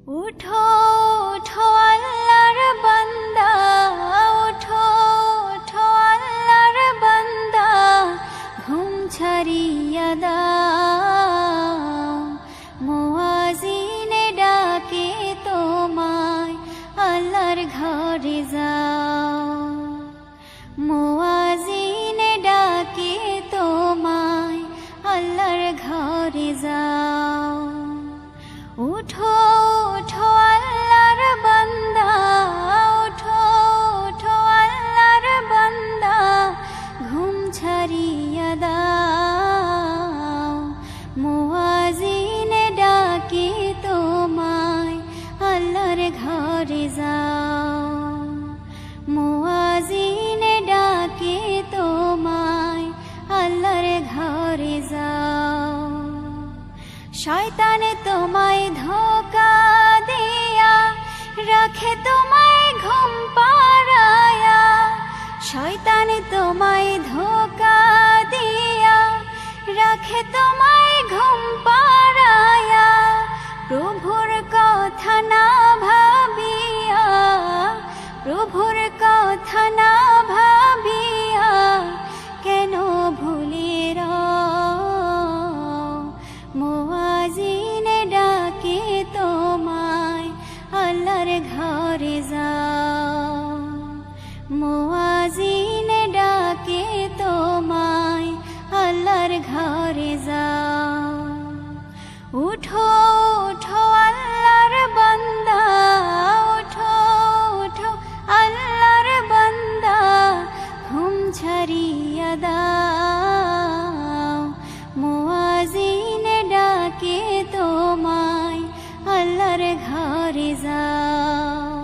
উঠো উঠো আল্লাহর বান্দা, উঠো উঠো আল্লাহর বান্দা, ঘুম ছাড়িয়া দাও। মুয়াজ্জিনে ডাকে তোমায়, আল্লাহর ঘরে যাও। মুয়াজ্জিনে ডাকে তোমায়, আল্লাহর ঘরে যাও। উঠো উঠো আল্লাহর বান্দা, উঠো উঠো আল্লাহর বান্দা, ঘুম ছাড়িয়া দাও। মুয়াজ্জিনে ডাকে তোমায়, আল্লাহর ঘরে যাও। মুয়াজ্জিনে ডাকে তোমায়, আল্লাহর ঘরে যাও। শয়তানে তোমায় ধোঁকা দিয়া রাখে তোমায় ঘুম পাড়ায়া। শয়তানে তোমায় ধোঁকা দিয়া রাখে তোমায় ঘুম পাড়ায়া। প্রভুর কথা না ভাবিয়া, প্রভুর কথা না ভাবিয়া, কেন ভুলে মুয়াজ্জিনে ডাকে তোমায়, আল্লাহর ঘরে যাও। মুয়াজ্জিনে ডাকে তোমায়, আল্লাহর ঘরে যাও। উঠো উঠো আল্লাহর বান্দা, উঠো উঠো আল্লাহর বান্দা, ঘুম ছাড়িয়া দাও। মুয়াজ্জিনে ডাকে তোমায়, আল্লাহর ঘরে যাও।